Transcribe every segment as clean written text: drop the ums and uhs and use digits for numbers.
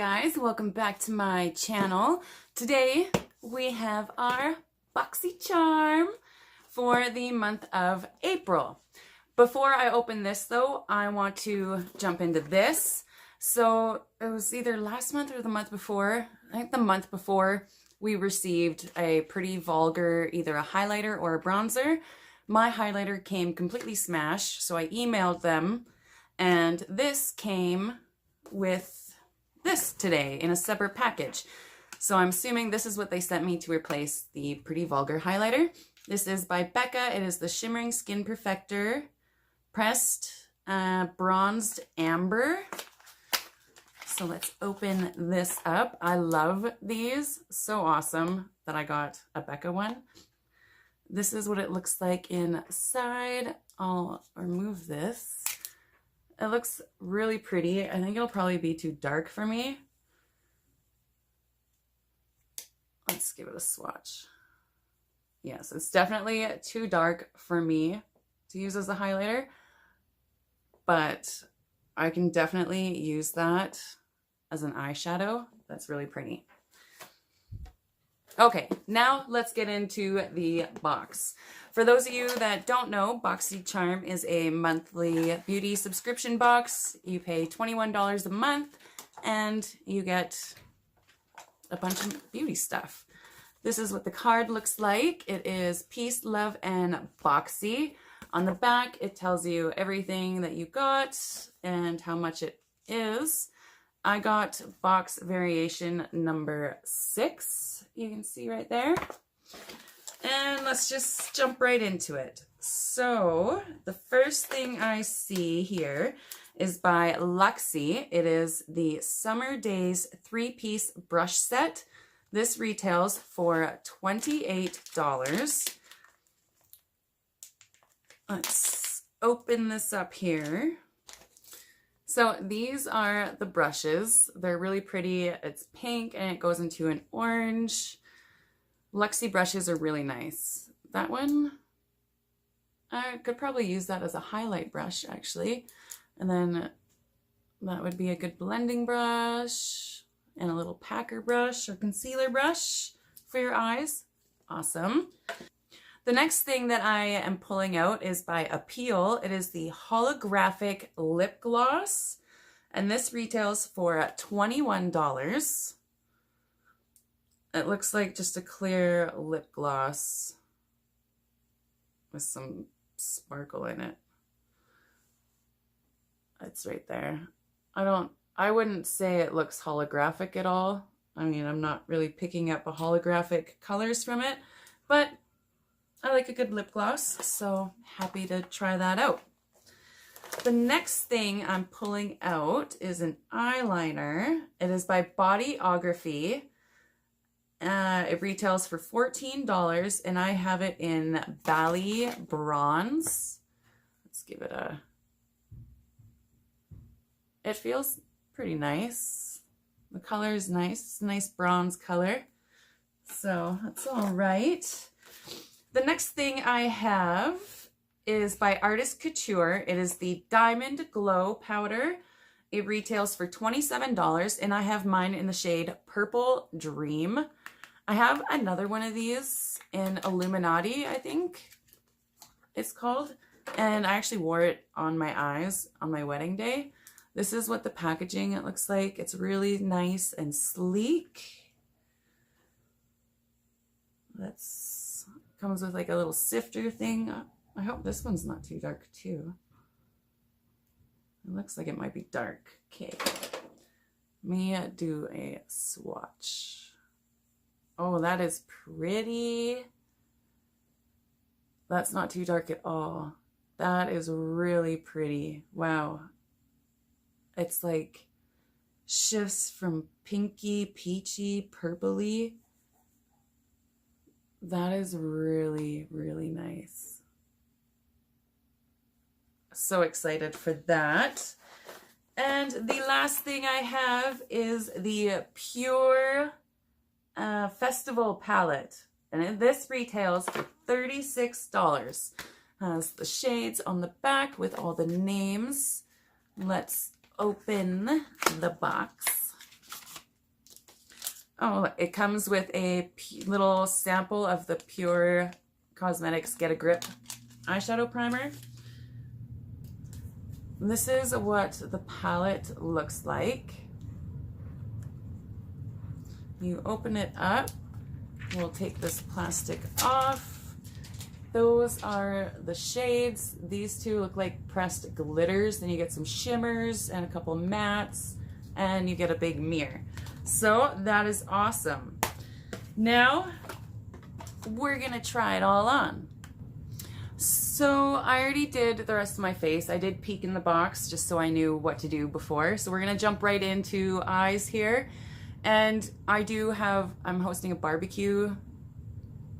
guys, welcome back to my channel. Today we have our Boxycharm for the month of April. Before I open this though, I want to jump into this. So it was either last month or the month before, I think the month before, we received a pretty vulgar, either a highlighter or a bronzer. My highlighter came completely smashed, so I emailed them, and this came with this today in a separate package. So I'm assuming this is what they sent me to replace the pretty vulgar highlighter. This is by Becca. It is the Shimmering Skin Perfector Pressed Bronzed Amber. So let's open this up. I love these. So awesome that I got a Becca one. This is what it looks like inside. I'll remove this. It looks really pretty. I think it'll probably be too dark for me. Let's give it a swatch. Yes, it's definitely too dark for me to use as a highlighter, but I can definitely use that as an eyeshadow. That's really pretty. Okay, now let's get into the box. For those of you that don't know, Boxycharm is a monthly beauty subscription box. You pay $21 a month and you get a bunch of beauty stuff. This is what the card looks like. It is peace, love, and boxy. On the back, it tells you everything that you got and how much it is. I got box variation number 6. You can see right there. And let's just jump right into it. So the first thing I see here is by Luxie. It is the Summer Days 3-piece brush set. This retails for $28. Let's open this up here. So these are the brushes. They're really pretty. It's pink and it goes into an orange. Luxie brushes are really nice. That one, I could probably use that as a highlight brush actually. And then that would be a good blending brush and a little packer brush or concealer brush for your eyes. Awesome. The next thing that I am pulling out is by Appeal. It is the holographic lip gloss, and this retails for $21. It looks like just a clear lip gloss with some sparkle in it. It's right there. I wouldn't say it looks holographic at all. I mean, I'm not really picking up a holographic colors from it, but I like a good lip gloss, so happy to try that out. The next thing I'm pulling out is an eyeliner. It is by Bodyography. It retails for $14, and I have it in Bally Bronze. Let's give it a... It feels pretty nice. The color is nice. It's a nice bronze color. So that's all right. The next thing I have is by Artist Couture. It is the Diamond Glow Powder. It retails for $27, and I have mine in the shade Purple Dream. I have another one of these in Illuminati, I think it's called, and I actually wore it on my eyes on my wedding day. This is what the packaging it looks like. It's really nice and sleek. That's comes with like a little sifter thing. I hope this one's not too dark too. It looks like it might be dark. Okay, let me do a swatch. Oh, that is pretty. That's not too dark at all. That is really pretty. Wow. It's like shifts from pinky, peachy, purpley. That is really, really nice. So excited for that. And the last thing I have is the Pure Festival Palette. And this retails for $36. Has the shades on the back with all the names. Let's open the box. Oh, it comes with a little sample of the Pure Cosmetics Get a Grip eyeshadow primer. This is what the palette looks like. You open it up. We'll take this plastic off. Those are the shades. These two look like pressed glitters. Then you get some shimmers and a couple mattes, and you get a big mirror. So that is awesome. Now we're gonna try it all on. So I already did the rest of my face. I did peek in the box just so I knew what to do before. So we're gonna jump right into eyes here. And I'm hosting a barbecue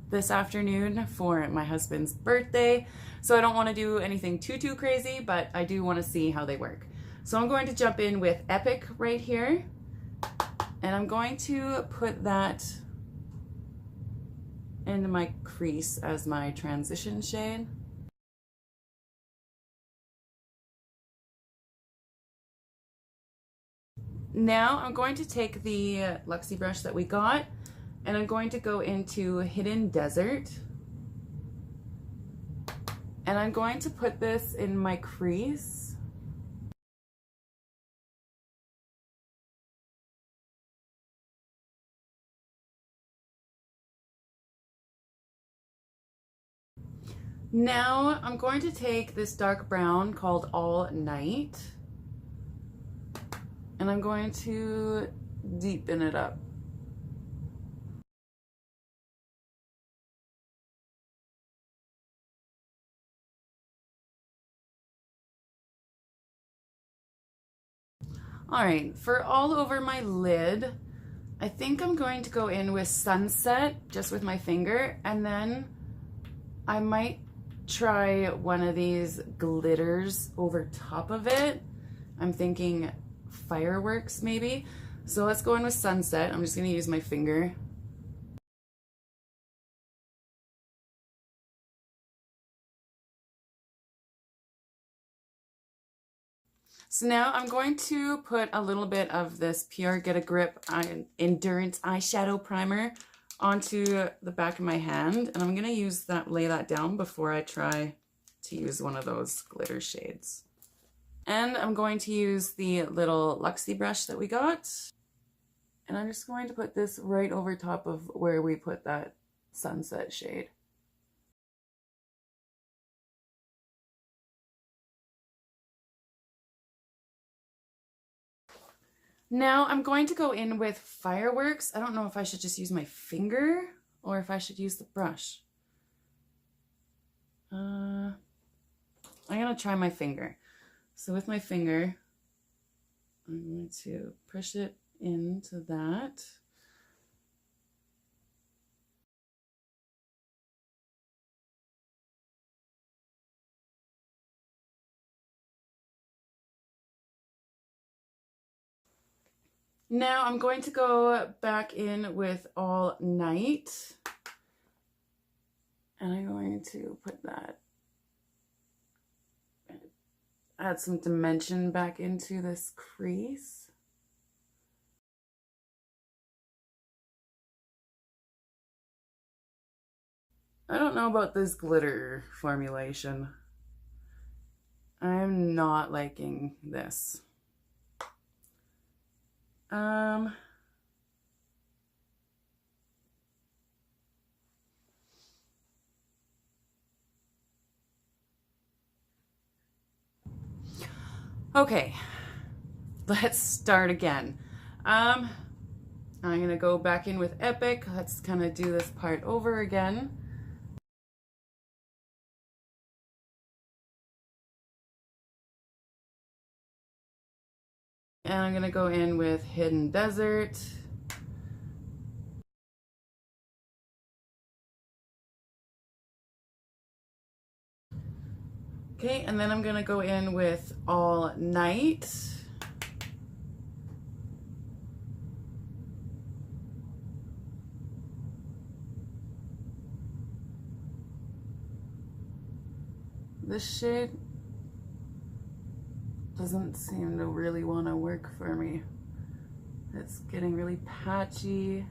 this afternoon for my husband's birthday. So I don't wanna do anything too crazy, but I do wanna see how they work. So I'm going to jump in with Epic right here. And I'm going to put that into my crease as my transition shade. Now I'm going to take the Luxie brush that we got, and I'm going to go into Hidden Desert. And I'm going to put this in my crease. Now I'm going to take this dark brown called All Night, and I'm going to deepen it up. All right, for all over my lid, I think I'm going to go in with Sunset just with my finger, and then I might try one of these glitters over top of it. I'm thinking fireworks maybe. So let's go in with Sunset. I'm just gonna use my finger. So now I'm going to put a little bit of this Pure Get a Grip Endurance eyeshadow primer onto the back of my hand, and I'm gonna use that, lay that down before I try to use one of those glitter shades. And I'm going to use the little Luxie brush that we got, and I'm just going to put this right over top of where we put that Sunset shade. Now I'm going to go in with Fireworks. I don't know if I should just use my finger or if I should use the brush. I'm gonna try my finger. So with my finger, I'm going to push it into that. Now I'm going to go back in with All Night, and I'm going to put that, add some dimension back into this crease. I don't know about this glitter formulation. I'm not liking this. Okay, let's start again. I'm gonna go back in with Epic. Let's kind of do this part over again. And I'm gonna go in with Hidden Desert. Okay, and then I'm gonna go in with All Night. This shade doesn't seem to really want to work for me. It's getting really patchy.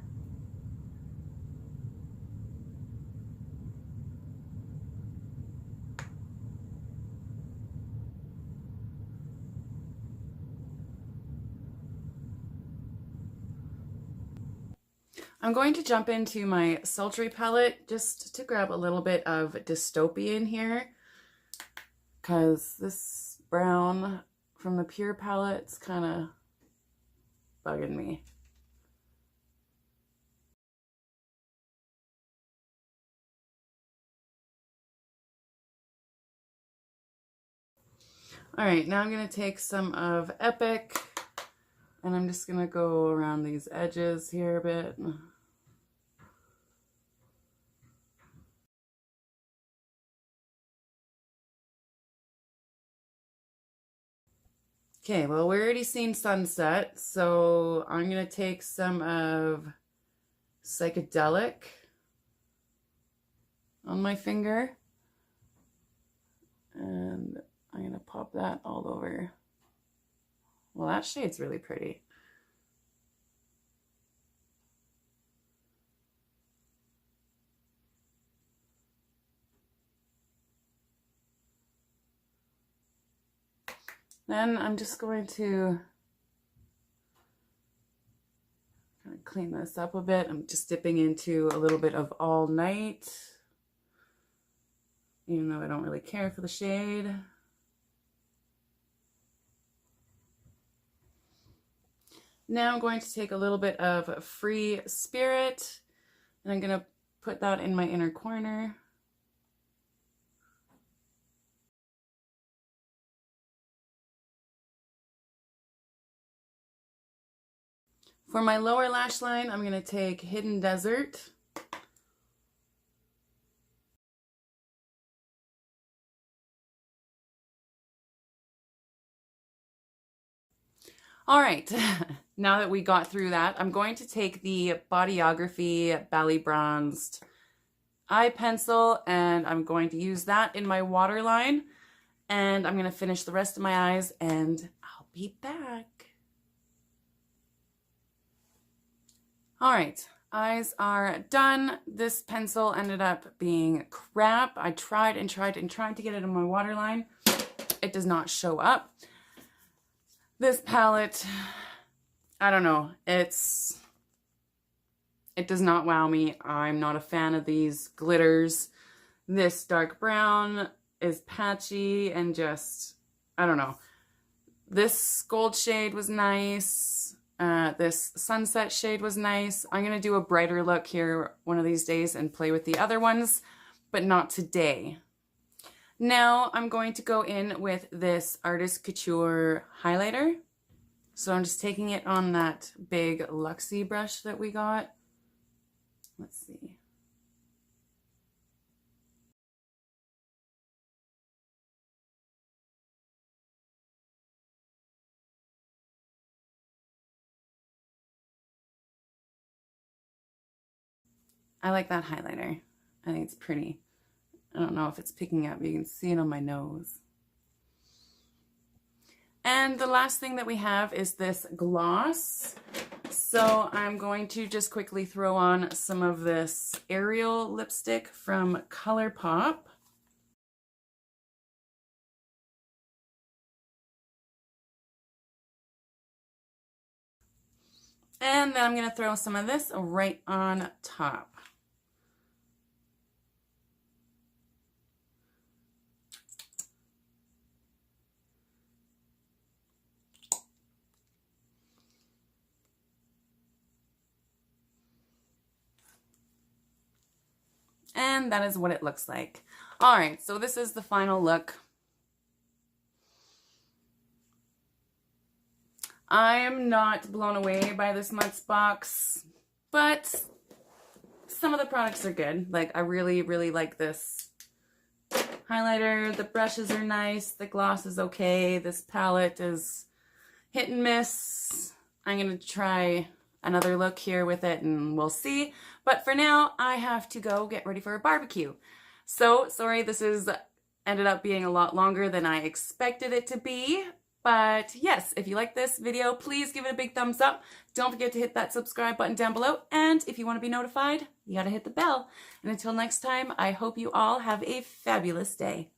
I'm going to jump into my Sultry palette just to grab a little bit of Dystopian here, because this brown from the Pure palette's kind of bugging me. All right, now I'm going to take some of Epic, and I'm just going to go around these edges here a bit. Okay, well, we're already seen sunset, so I'm going to take some of Psychedelic on my finger, and I'm going to pop that all over. Well, that shade's really pretty. Then I'm just going to kind of clean this up a bit. I'm just dipping into a little bit of All Night, even though I don't really care for the shade. Now I'm going to take a little bit of Free Spirit, and I'm going to put that in my inner corner. For my lower lash line, I'm going to take Hidden Desert. All right, now that we got through that, I'm going to take the Bodyography Bally Bronzed eye pencil, and I'm going to use that in my waterline, and I'm going to finish the rest of my eyes, and I'll be back. All right, eyes are done. This pencil ended up being crap. I tried and tried and tried to get it in my waterline. It does not show up. This palette, I don't know, it does not wow me. I'm not a fan of these glitters. This dark brown is patchy and just, I don't know. This gold shade was nice. This sunset shade was nice. I'm going to do a brighter look here one of these days and play with the other ones, but not today. Now I'm going to go in with this Artist Couture highlighter. So I'm just taking it on that big Luxie brush that we got. Let's see. I like that highlighter. I think it's pretty. I don't know if it's picking up. You can see it on my nose. And the last thing that we have is this gloss. So I'm going to just quickly throw on some of this Ariel lipstick from ColourPop. And then I'm going to throw some of this right on top. And that is what it looks like. All right, so this is the final look. I am not blown away by this month's box, but some of the products are good. Like, I really, really like this highlighter. The brushes are nice. The gloss is okay. This palette is hit and miss. I'm going to try another look here with it and we'll see. But for now, I have to go get ready for a barbecue. So, sorry, this is ended up being a lot longer than I expected it to be. But yes, if you like this video, please give it a big thumbs up. Don't forget to hit that subscribe button down below. And if you want to be notified, you got to hit the bell. And until next time, I hope you all have a fabulous day.